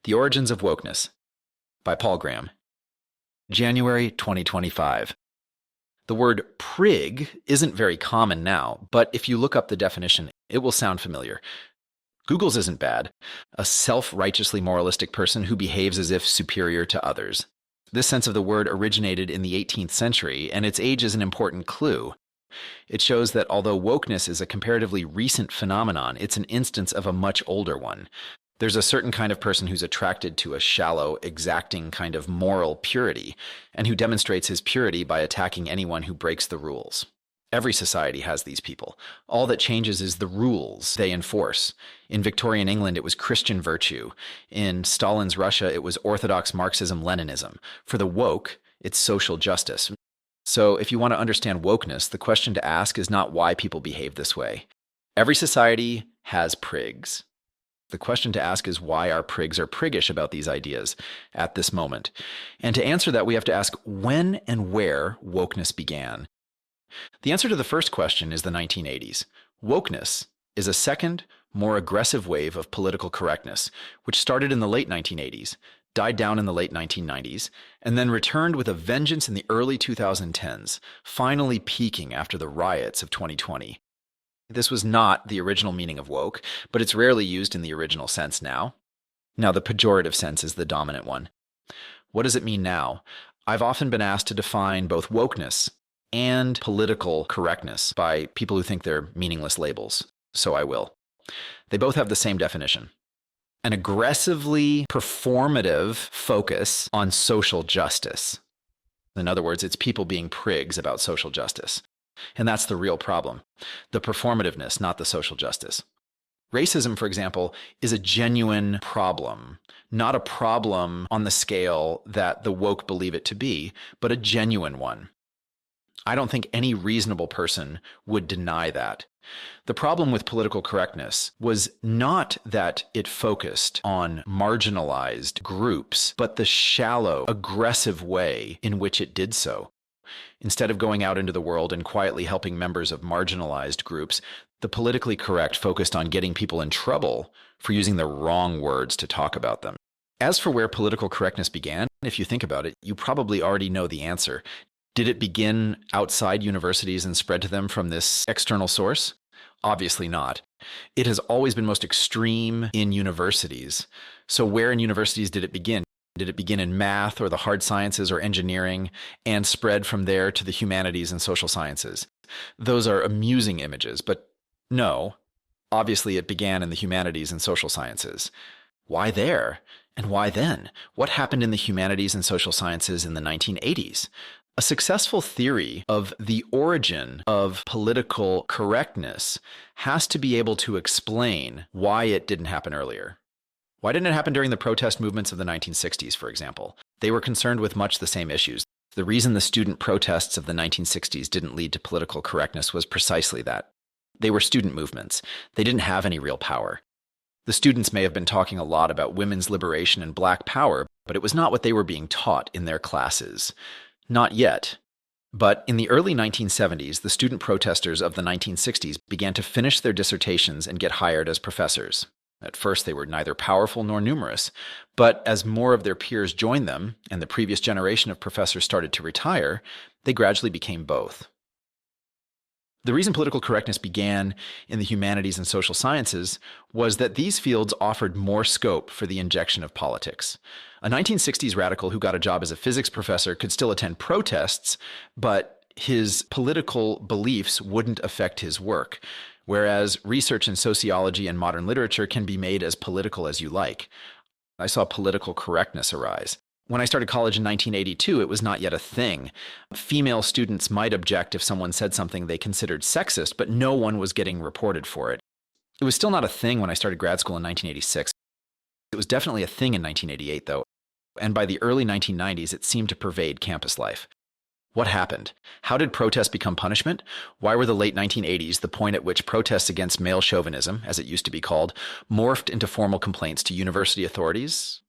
The Origins of Wokeness by Paul Graham. January 2025. The word prig isn't very common now, but if you look up the definition, it will sound familiar. Google's isn't bad. A self-righteously moralistic person who behaves as if superior to others. This sense of the word originated in the 18th century, and its age is an important clue. It shows that although wokeness is a comparatively recent phenomenon, it's an instance of a much older one. There's a certain kind of person who's attracted to a shallow, exacting kind of moral purity, and who demonstrates his purity by attacking anyone who breaks the rules. Every society has these people. All that changes is the rules they enforce. In Victorian England, it was Christian virtue. In Stalin's Russia, it was orthodox Marxism-Leninism. For the woke, it's social justice. So if you want to understand wokeness, the question to ask is not why people behave this way. Every society has prigs. The question to ask is why our prigs are priggish about these ideas at this moment. And to answer that, we have to ask when and where wokeness began. The answer to the first question is the 1980s. Wokeness is a second, more aggressive wave of political correctness, which started in the late 1980s, died down in the late 1990s, and then returned with a vengeance in the early 2010s, finally peaking after the riots of 2020. This was not the original meaning of woke, but it's rarely used in the original sense now. Now, the pejorative sense is the dominant one. What does it mean now? I've often been asked to define both wokeness and political correctness by people who think they're meaningless labels, so I will. They both have the same definition. An aggressively performative focus on social justice. In other words, it's people being prigs about social justice. And that's the real problem. The performativeness, not the social justice. Racism, for example, is a genuine problem. Not a problem on the scale that the woke believe it to be, but a genuine one. I don't think any reasonable person would deny that. The problem with political correctness was not that it focused on marginalized groups, but the shallow, aggressive way in which it did so. Instead of going out into the world and quietly helping members of marginalized groups, the politically correct focused on getting people in trouble for using the wrong words to talk about them. As for where political correctness began, if you think about it, you probably already know the answer. Did it begin outside universities and spread to them from this external source? Obviously not. It has always been most extreme in universities. So where in universities did it begin? Did it begin in math or the hard sciences or engineering and spread from there to the humanities and social sciences? Those are amusing images, but no. Obviously, it began in the humanities and social sciences. Why there? And why then? What happened in the humanities and social sciences in the 1980s? A successful theory of the origin of political correctness has to be able to explain why it didn't happen earlier. Why didn't it happen during the protest movements of the 1960s, for example? They were concerned with much the same issues. The reason the student protests of the 1960s didn't lead to political correctness was precisely that. They were student movements. They didn't have any real power. The students may have been talking a lot about women's liberation and black power, but it was not what they were being taught in their classes. Not yet. But in the early 1970s, the student protesters of the 1960s began to finish their dissertations and get hired as professors. At first, they were neither powerful nor numerous, but as more of their peers joined them and the previous generation of professors started to retire, they gradually became both. The reason political correctness began in the humanities and social sciences was that these fields offered more scope for the injection of politics. A 1960s radical who got a job as a physics professor could still attend protests, but his political beliefs wouldn't affect his work. Whereas research in sociology and modern literature can be made as political as you like. I saw political correctness arise. When I started college in 1982, it was not yet a thing. Female students might object if someone said something they considered sexist, but no one was getting reported for it. It was still not a thing when I started grad school in 1986. It was definitely a thing in 1988, though, and by the early 1990s, it seemed to pervade campus life. What happened? How did protest become punishment? Why were the late 1980s the point at which protests against male chauvinism, as it used to be called, morphed into formal complaints to university authorities?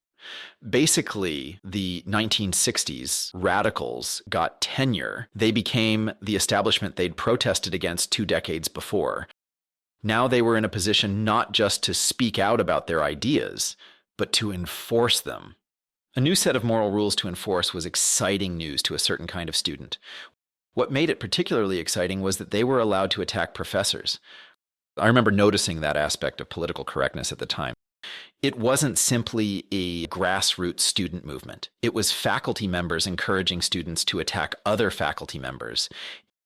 Basically, the 1960s radicals got tenure. They became the establishment they'd protested against 2 decades before. Now they were in a position not just to speak out about their ideas, but to enforce them. A new set of moral rules to enforce was exciting news to a certain kind of student. What made it particularly exciting was that they were allowed to attack professors. I remember noticing that aspect of political correctness at the time. It wasn't simply a grassroots student movement. It was faculty members encouraging students to attack other faculty members.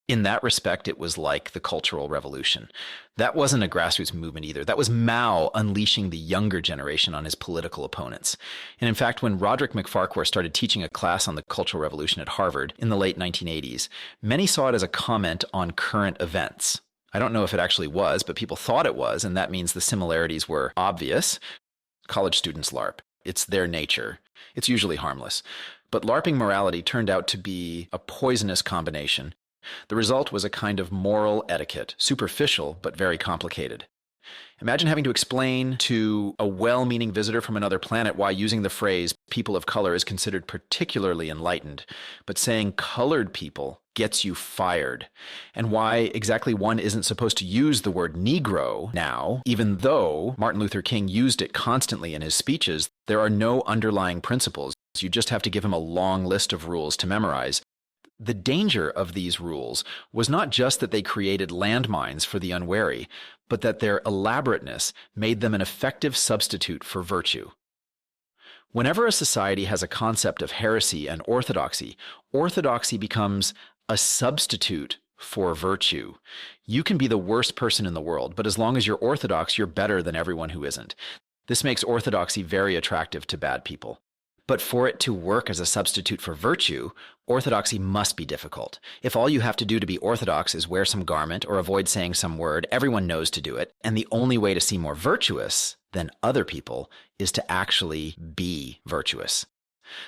In that respect, it was like the Cultural Revolution. That wasn't a grassroots movement either. That was Mao unleashing the younger generation on his political opponents. And in fact, when Roderick McFarquhar started teaching a class on the Cultural Revolution at Harvard in the late 1980s, many saw it as a comment on current events. I don't know if it actually was, but people thought it was, and that means the similarities were obvious. College students LARP. It's their nature. It's usually harmless. But LARPing morality turned out to be a poisonous combination. The result was a kind of moral etiquette, superficial but very complicated. Imagine having to explain to a well-meaning visitor from another planet why using the phrase people of color is considered particularly enlightened, but saying colored people gets you fired, and why exactly one isn't supposed to use the word Negro now, even though Martin Luther King used it constantly in his speeches. There are no underlying principles. You just have to give him a long list of rules to memorize. The danger of these rules was not just that they created landmines for the unwary, but that their elaborateness made them an effective substitute for virtue. Whenever a society has a concept of heresy and orthodoxy, orthodoxy becomes a substitute for virtue. You can be the worst person in the world, but as long as you're orthodox, you're better than everyone who isn't. This makes orthodoxy very attractive to bad people. But for it to work as a substitute for virtue, orthodoxy must be difficult. If all you have to do to be orthodox is wear some garment or avoid saying some word, everyone knows to do it, and the only way to seem more virtuous than other people is to actually be virtuous.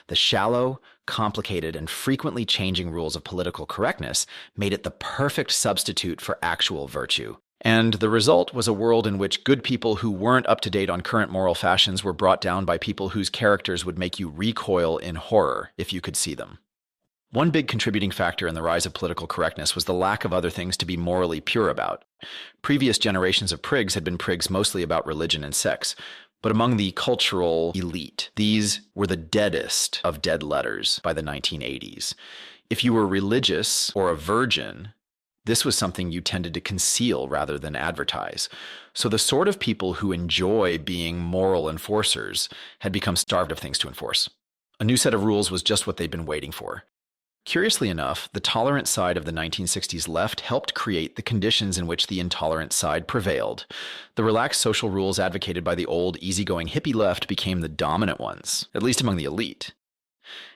The shallow, complicated, and frequently changing rules of political correctness made it the perfect substitute for actual virtue. And the result was a world in which good people who weren't up to date on current moral fashions were brought down by people whose characters would make you recoil in horror if you could see them. One big contributing factor in the rise of political correctness was the lack of other things to be morally pure about. Previous generations of prigs had been prigs mostly about religion and sex, but among the cultural elite, these were the deadest of dead letters by the 1980s. If you were religious or a virgin, this was something you tended to conceal rather than advertise. So the sort of people who enjoy being moral enforcers had become starved of things to enforce. A new set of rules was just what they'd been waiting for. Curiously enough, the tolerant side of the 1960s left helped create the conditions in which the intolerant side prevailed. The relaxed social rules advocated by the old, easygoing hippie left became the dominant ones, at least among the elite.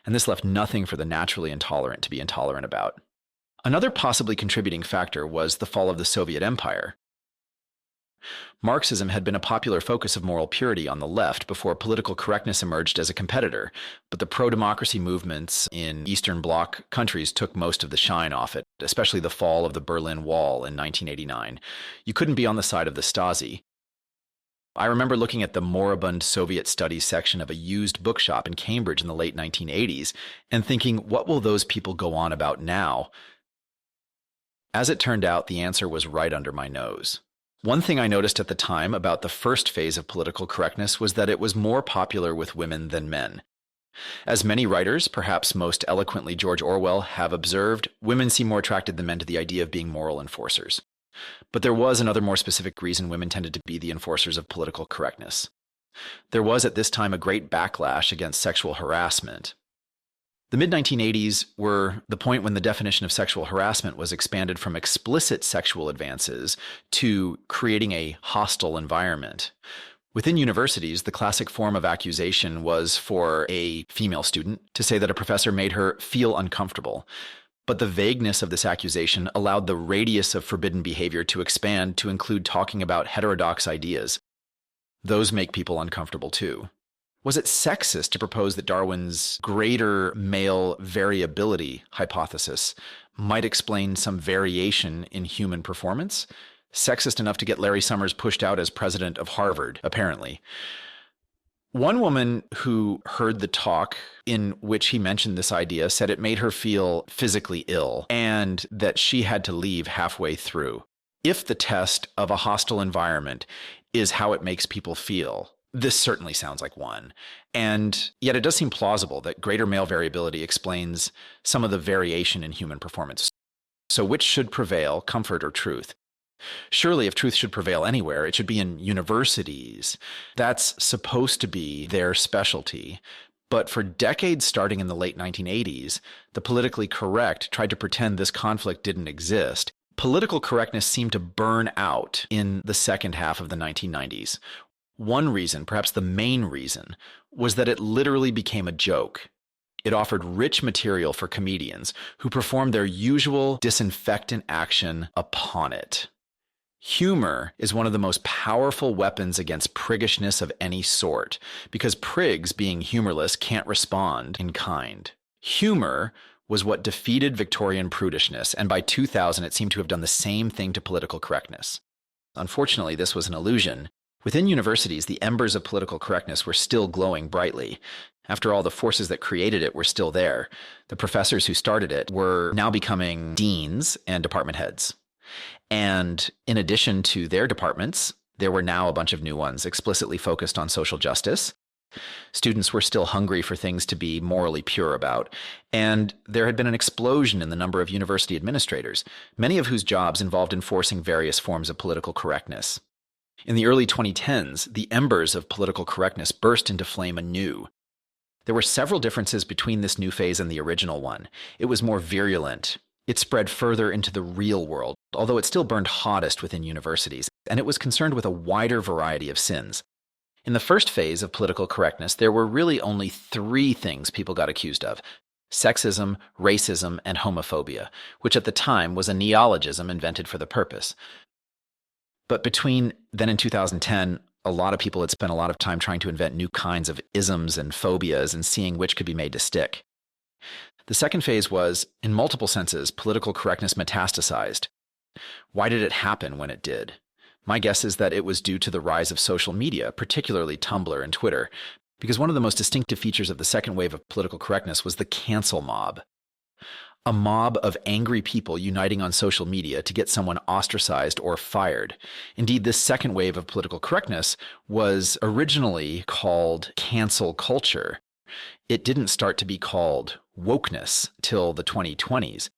And this left nothing for the naturally intolerant to be intolerant about. Another possibly contributing factor was the fall of the Soviet Empire. Marxism had been a popular focus of moral purity on the left before political correctness emerged as a competitor, but the pro-democracy movements in Eastern Bloc countries took most of the shine off it, especially the fall of the Berlin Wall in 1989. You couldn't be on the side of the Stasi. I remember looking at the moribund Soviet studies section of a used bookshop in Cambridge in the late 1980s and thinking, what will those people go on about now? As it turned out, the answer was right under my nose. One thing I noticed at the time about the first phase of political correctness was that it was more popular with women than men. As many writers, perhaps most eloquently George Orwell, have observed, women seem more attracted than men to the idea of being moral enforcers. But there was another more specific reason women tended to be the enforcers of political correctness. There was at this time a great backlash against sexual harassment. The mid-1980s were the point when the definition of sexual harassment was expanded from explicit sexual advances to creating a hostile environment. Within universities, the classic form of accusation was for a female student to say that a professor made her feel uncomfortable. But the vagueness of this accusation allowed the radius of forbidden behavior to expand to include talking about heterodox ideas. Those make people uncomfortable too. Was it sexist to propose that Darwin's greater male variability hypothesis might explain some variation in human performance? Sexist enough to get Larry Summers pushed out as president of Harvard, apparently. One woman who heard the talk in which he mentioned this idea said it made her feel physically ill and that she had to leave halfway through. If the test of a hostile environment is how it makes people feel, This certainly sounds like one. And yet it does seem plausible that greater male variability explains some of the variation in human performance. So which should prevail, comfort or truth? Surely, if truth should prevail anywhere, it should be in universities. That's supposed to be their specialty. But for decades starting in the late 1980s, the politically correct tried to pretend this conflict didn't exist. Political correctness seemed to burn out in the second half of the 1990s. One reason, perhaps the main reason, was that it literally became a joke. It offered rich material for comedians who performed their usual disinfectant action upon it. Humor is one of the most powerful weapons against priggishness of any sort, because prigs, being humorless, can't respond in kind. Humor was what defeated Victorian prudishness, and by 2000 it seemed to have done the same thing to political correctness. Unfortunately, this was an illusion. Within universities, the embers of political correctness were still glowing brightly. After all, the forces that created it were still there. The professors who started it were now becoming deans and department heads. And in addition to their departments, there were now a bunch of new ones explicitly focused on social justice. Students were still hungry for things to be morally pure about. And there had been an explosion in the number of university administrators, many of whose jobs involved enforcing various forms of political correctness. In the early 2010s, the embers of political correctness burst into flame anew. There were several differences between this new phase and the original one. It was more virulent. It spread further into the real world, although it still burned hottest within universities, and it was concerned with a wider variety of sins. In the first phase of political correctness, there were really only 3 things people got accused of: sexism, racism, and homophobia, which at the time was a neologism invented for the purpose. But between then and 2010, a lot of people had spent a lot of time trying to invent new kinds of isms and phobias and seeing which could be made to stick. The second phase was, in multiple senses, political correctness metastasized. Why did it happen when it did? My guess is that it was due to the rise of social media, particularly Tumblr and Twitter, because one of the most distinctive features of the second wave of political correctness was the cancel mob. A mob of angry people uniting on social media to get someone ostracized or fired. Indeed, this second wave of political correctness was originally called cancel culture. It didn't start to be called wokeness till the 2020s.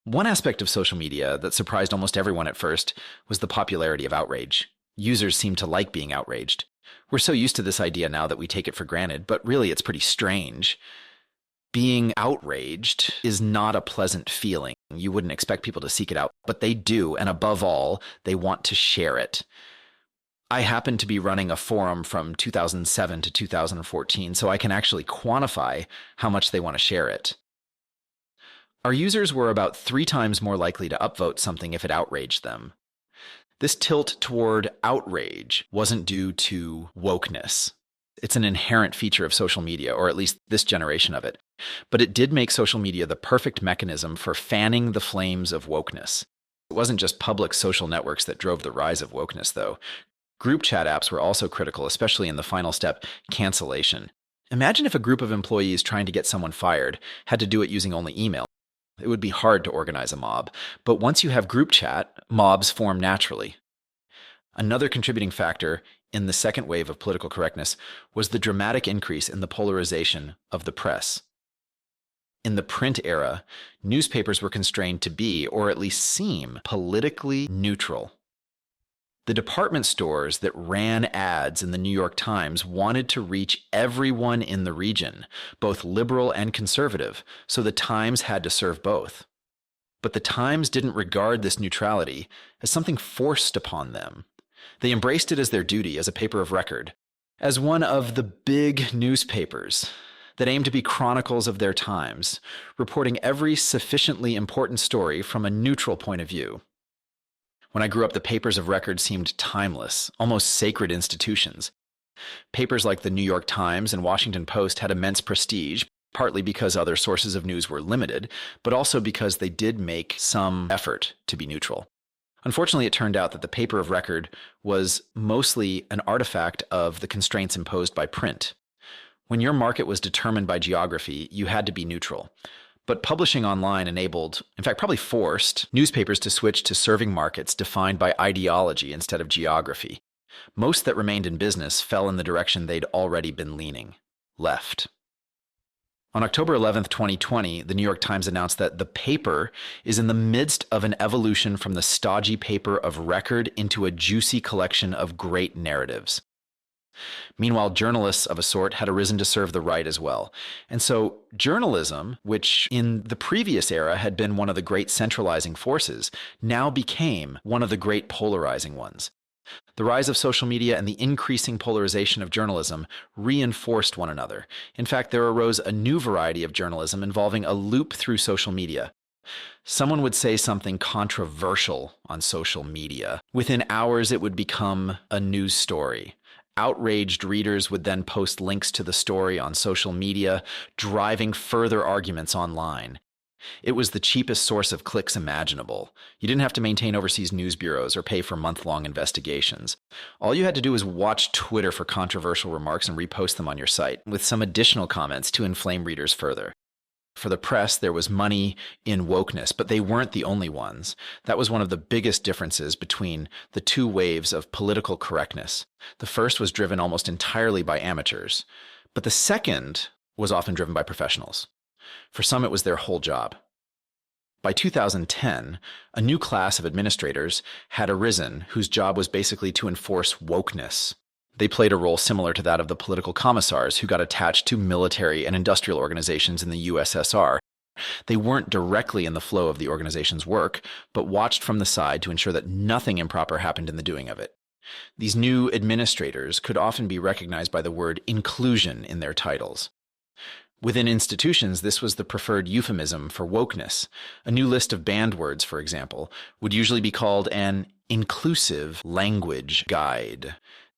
One aspect of social media that surprised almost everyone at first was the popularity of outrage. Users seem to like being outraged. We're so used to this idea now that we take it for granted, but really it's pretty strange. Being outraged is not a pleasant feeling. You wouldn't expect people to seek it out, but they do, and above all, they want to share it. I happen to be running a forum from 2007 to 2014, so I can actually quantify how much they want to share it. Our users were about 3 times more likely to upvote something if it outraged them. This tilt toward outrage wasn't due to wokeness. It's an inherent feature of social media, or at least this generation of it. But it did make social media the perfect mechanism for fanning the flames of wokeness. It wasn't just public social networks that drove the rise of wokeness, though. Group chat apps were also critical, especially in the final step, cancellation. Imagine if a group of employees trying to get someone fired had to do it using only email. It would be hard to organize a mob. But once you have group chat, mobs form naturally. Another contributing factor in the second wave of political correctness was the dramatic increase in the polarization of the press. In the print era, newspapers were constrained to be, or at least seem, politically neutral. The department stores that ran ads in the New York Times wanted to reach everyone in the region, both liberal and conservative, so the Times had to serve both. But the Times didn't regard this neutrality as something forced upon them. They embraced it as their duty as a paper of record, as one of the big newspapers that aimed to be chronicles of their times, reporting every sufficiently important story from a neutral point of view. When I grew up, the papers of record seemed timeless, almost sacred institutions. Papers like the New York Times and Washington Post had immense prestige, partly because other sources of news were limited, but also because they did make some effort to be neutral. Unfortunately, it turned out that the paper of record was mostly an artifact of the constraints imposed by print. When your market was determined by geography, you had to be neutral. But publishing online enabled, in fact, probably forced, newspapers to switch to serving markets defined by ideology instead of geography. Most that remained in business fell in the direction they'd already been leaning: left. On October 11th, 2020, the New York Times announced that the paper is in the midst of an evolution from the stodgy paper of record into a juicy collection of great narratives. Meanwhile, journalists of a sort had arisen to serve the right as well. And so journalism, which in the previous era had been one of the great centralizing forces, now became one of the great polarizing ones. The rise of social media and the increasing polarization of journalism reinforced one another. In fact, there arose a new variety of journalism involving a loop through social media. Someone would say something controversial on social media. Within hours, it would become a news story. Outraged readers would then post links to the story on social media, driving further arguments online. It was the cheapest source of clicks imaginable. You didn't have to maintain overseas news bureaus or pay for month-long investigations. All you had to do was watch Twitter for controversial remarks and repost them on your site, with some additional comments to inflame readers further. For the press, there was money in wokeness, but they weren't the only ones. That was one of the biggest differences between the two waves of political correctness. The first was driven almost entirely by amateurs, but the second was often driven by professionals. For some, it was their whole job. By 2010, a new class of administrators had arisen whose job was basically to enforce wokeness. They played a role similar to that of the political commissars who got attached to military and industrial organizations in the USSR. They weren't directly in the flow of the organization's work, but watched from the side to ensure that nothing improper happened in the doing of it. These new administrators could often be recognized by the word inclusion in their titles. Within institutions, this was the preferred euphemism for wokeness. A new list of banned words, for example, would usually be called an inclusive language guide.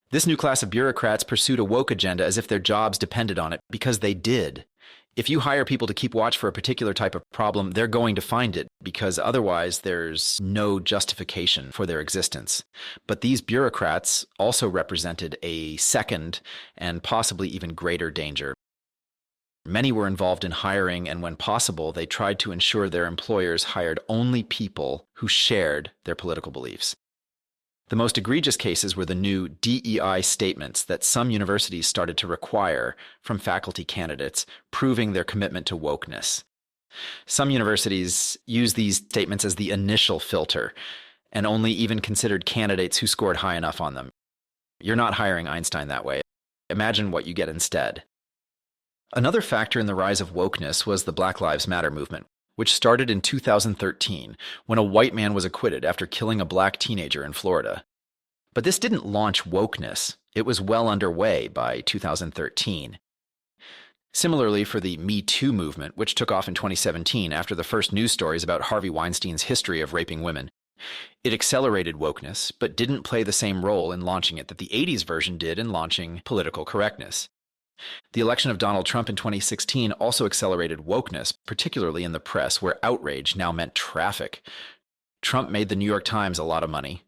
This new class of bureaucrats pursued a woke agenda as if their jobs depended on it, because they did. If you hire people to keep watch for a particular type of problem, they're going to find it, because otherwise there's no justification for their existence. But these bureaucrats also represented a second and possibly even greater danger. Many were involved in hiring, and when possible, they tried to ensure their employers hired only people who shared their political beliefs. The most egregious cases were the new DEI statements that some universities started to require from faculty candidates, proving their commitment to wokeness. Some universities used these statements as the initial filter, and only even considered candidates who scored high enough on them. You're not hiring Einstein that way. Imagine what you get instead. Another factor in the rise of wokeness was the Black Lives Matter movement, which started in 2013 when a white man was acquitted after killing a black teenager in Florida. But this didn't launch wokeness. It was well underway by 2013. Similarly, for the Me Too movement, which took off in 2017 after the first news stories about Harvey Weinstein's history of raping women, it accelerated wokeness, but didn't play the same role in launching it that the 80s version did in launching political correctness. The election of Donald Trump in 2016 also accelerated wokeness, particularly in the press, where outrage now meant traffic. Trump made the New York Times a lot of money.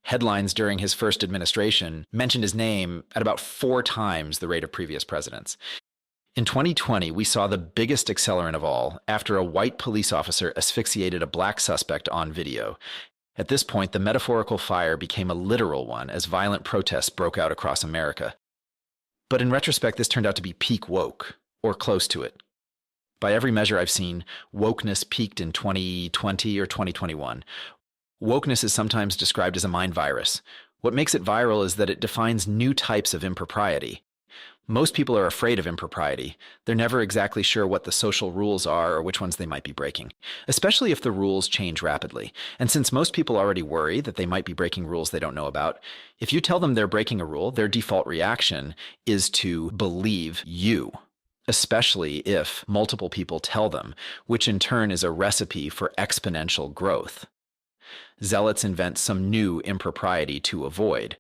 Headlines during his first administration mentioned his name at about 4 times the rate of previous presidents. In 2020, we saw the biggest accelerant of all after a white police officer asphyxiated a black suspect on video. At this point, the metaphorical fire became a literal one as violent protests broke out across America. But in retrospect, this turned out to be peak woke, or close to it. By every measure I've seen, wokeness peaked in 2020 or 2021. Wokeness is sometimes described as a mind virus. What makes it viral is that it defines new types of impropriety. Most people are afraid of impropriety. They're never exactly sure what the social rules are or which ones they might be breaking, especially if the rules change rapidly. And since most people already worry that they might be breaking rules they don't know about, if you tell them they're breaking a rule, their default reaction is to believe you, especially if multiple people tell them, which in turn is a recipe for exponential growth. Zealots invent some new impropriety to avoid.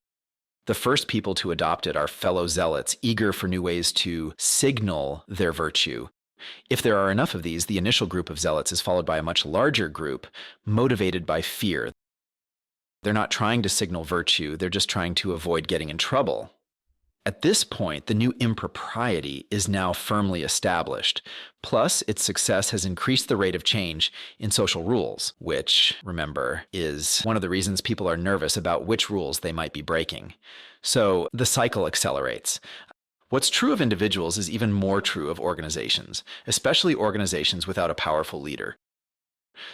The first people to adopt it are fellow zealots, eager for new ways to signal their virtue. If there are enough of these, the initial group of zealots is followed by a much larger group, motivated by fear. They're not trying to signal virtue, they're just trying to avoid getting in trouble. At this point, the new impropriety is now firmly established. Plus, its success has increased the rate of change in social rules, which, remember, is one of the reasons people are nervous about which rules they might be breaking. So the cycle accelerates. What's true of individuals is even more true of organizations, especially organizations without a powerful leader.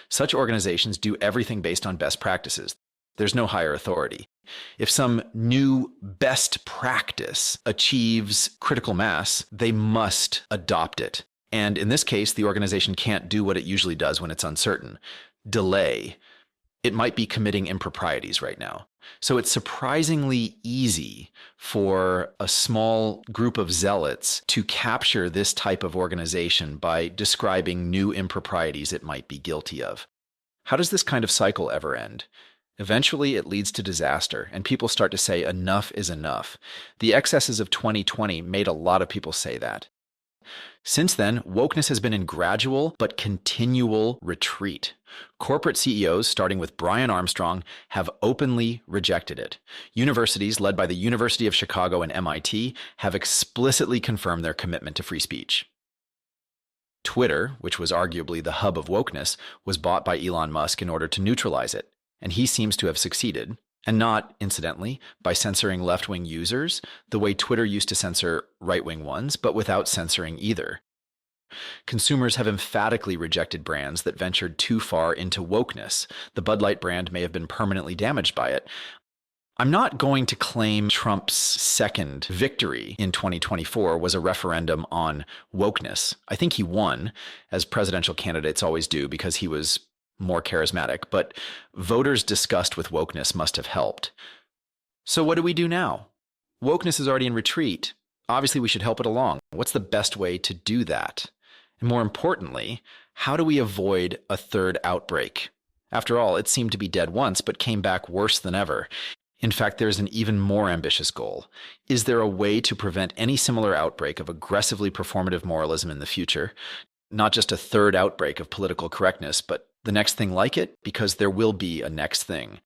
Such organizations do everything based on best practices. There's no higher authority. If some new best practice achieves critical mass, they must adopt it. And in this case, the organization can't do what it usually does when it's uncertain: delay. It might be committing improprieties right now. So it's surprisingly easy for a small group of zealots to capture this type of organization by describing new improprieties it might be guilty of. How does this kind of cycle ever end? Eventually, it leads to disaster, and people start to say enough is enough. The excesses of 2020 made a lot of people say that. Since then, wokeness has been in gradual but continual retreat. Corporate CEOs, starting with Brian Armstrong, have openly rejected it. Universities, led by the University of Chicago and MIT, have explicitly confirmed their commitment to free speech. Twitter, which was arguably the hub of wokeness, was bought by Elon Musk in order to neutralize it, and he seems to have succeeded. And not, incidentally, by censoring left-wing users, the way Twitter used to censor right-wing ones, but without censoring either. Consumers have emphatically rejected brands that ventured too far into wokeness. The Bud Light brand may have been permanently damaged by it. I'm not going to claim Trump's second victory in 2024 was a referendum on wokeness. I think he won, as presidential candidates always do, because he was more charismatic, but voters' disgust with wokeness must have helped. So what do we do now? Wokeness is already in retreat. Obviously, we should help it along. What's the best way to do that? And more importantly, how do we avoid a third outbreak? After all, it seemed to be dead once, but came back worse than ever. In fact, there's an even more ambitious goal. Is there a way to prevent any similar outbreak of aggressively performative moralism in the future? Not just a third outbreak of political correctness, but the next thing like it, because there will be a next thing.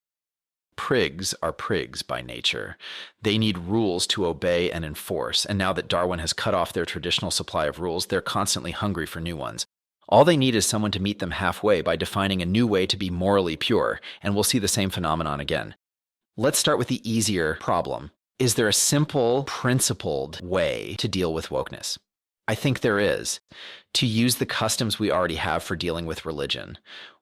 Prigs are prigs by nature. They need rules to obey and enforce, and now that Darwin has cut off their traditional supply of rules, they're constantly hungry for new ones. All they need is someone to meet them halfway by defining a new way to be morally pure, and we'll see the same phenomenon again. Let's start with the easier problem. Is there a simple, principled way to deal with wokeness? I think there is. To use the customs we already have for dealing with religion.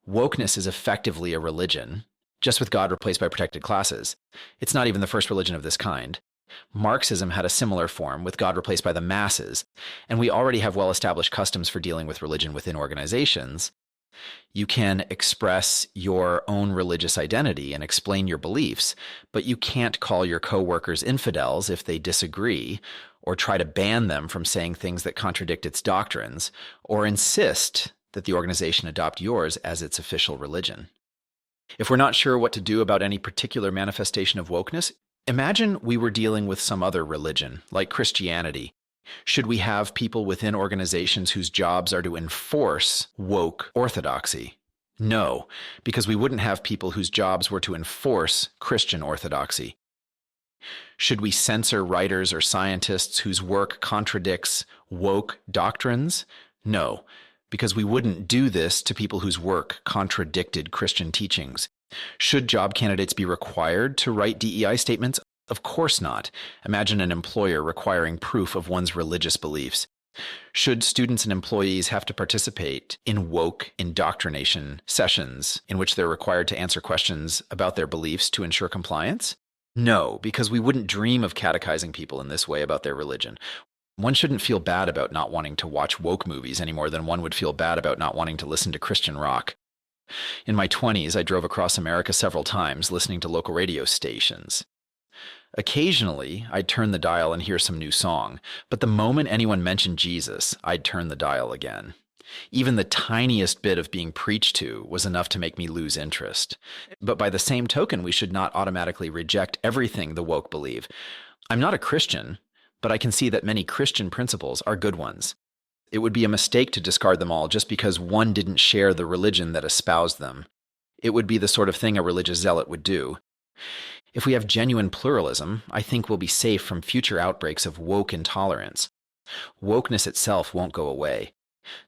Wokeness is effectively a religion, just with God replaced by protected classes. It's not even the first religion of this kind. Marxism had a similar form, with God replaced by the masses, and we already have well-established customs for dealing with religion within organizations. You can express your own religious identity and explain your beliefs, but you can't call your coworkers infidels if they disagree, or try to ban them from saying things that contradict its doctrines, or insist that the organization adopt yours as its official religion. If we're not sure what to do about any particular manifestation of wokeness, imagine we were dealing with some other religion, like Christianity. Should we have people within organizations whose jobs are to enforce woke orthodoxy? No, because we wouldn't have people whose jobs were to enforce Christian orthodoxy. Should we censor writers or scientists whose work contradicts woke doctrines? No, because we wouldn't do this to people whose work contradicted Christian teachings. Should job candidates be required to write DEI statements? Of course not. Imagine an employer requiring proof of one's religious beliefs. Should students and employees have to participate in woke indoctrination sessions in which they're required to answer questions about their beliefs to ensure compliance? No, because we wouldn't dream of catechizing people in this way about their religion. One shouldn't feel bad about not wanting to watch woke movies any more than one would feel bad about not wanting to listen to Christian rock. In my 20s, I drove across America several times listening to local radio stations. Occasionally, I'd turn the dial and hear some new song, but the moment anyone mentioned Jesus, I'd turn the dial again. Even the tiniest bit of being preached to was enough to make me lose interest. But by the same token, we should not automatically reject everything the woke believe. I'm not a Christian, but I can see that many Christian principles are good ones. It would be a mistake to discard them all just because one didn't share the religion that espoused them. It would be the sort of thing a religious zealot would do. If we have genuine pluralism, I think we'll be safe from future outbreaks of woke intolerance. Wokeness itself won't go away.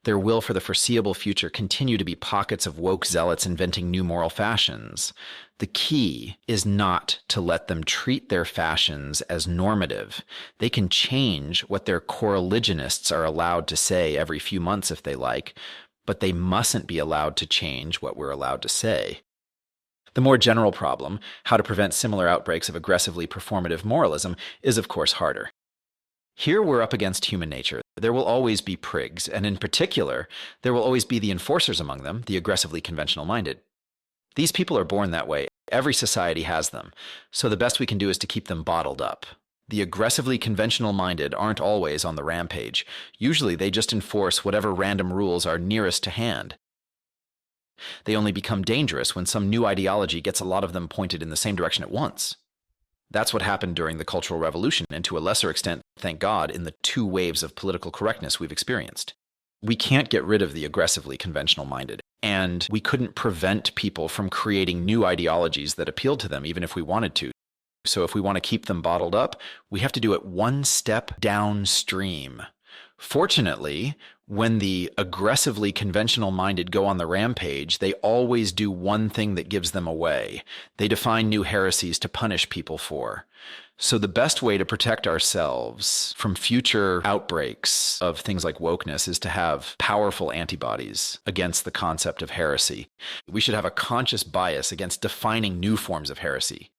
There will, for the foreseeable future, continue to be pockets of woke zealots inventing new moral fashions. The key is not to let them treat their fashions as normative. They can change what their coreligionists are allowed to say every few months if they like, but they mustn't be allowed to change what we're allowed to say. The more general problem, how to prevent similar outbreaks of aggressively performative moralism, is of course harder. Here we're up against human nature. There will always be prigs, and in particular, there will always be the enforcers among them, the aggressively conventional-minded. These people are born that way. Every society has them. So the best we can do is to keep them bottled up. The aggressively conventional-minded aren't always on the rampage. Usually they just enforce whatever random rules are nearest to hand. They only become dangerous when some new ideology gets a lot of them pointed in the same direction at once. That's what happened during the Cultural Revolution, and to a lesser extent, thank God, in the 2 waves of political correctness we've experienced. We can't get rid of the aggressively conventional-minded, and we couldn't prevent people from creating new ideologies that appealed to them, even if we wanted to. So if we want to keep them bottled up, we have to do it one step downstream. Fortunately, when the aggressively conventional-minded go on the rampage, they always do one thing that gives them away. They define new heresies to punish people for. So the best way to protect ourselves from future outbreaks of things like wokeness is to have powerful antibodies against the concept of heresy. We should have a conscious bias against defining new forms of heresy.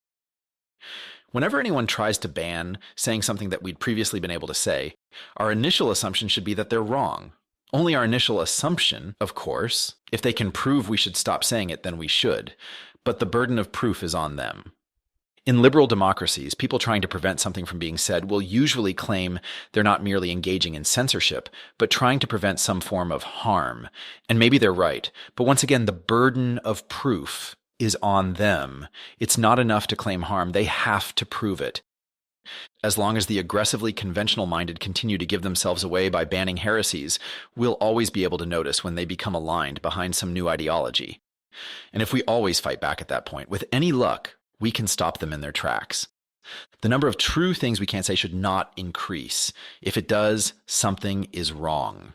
Whenever anyone tries to ban saying something that we'd previously been able to say, our initial assumption should be that they're wrong. Only our initial assumption, of course. If they can prove we should stop saying it, then we should. But the burden of proof is on them. In liberal democracies, people trying to prevent something from being said will usually claim they're not merely engaging in censorship, but trying to prevent some form of harm. And maybe they're right. But once again, the burden of proof is on them. It's not enough to claim harm. They have to prove it. As long as the aggressively conventional-minded continue to give themselves away by banning heresies, we'll always be able to notice when they become aligned behind some new ideology. And if we always fight back at that point, with any luck, we can stop them in their tracks. The number of true things we can't say should not increase. If it does, something is wrong.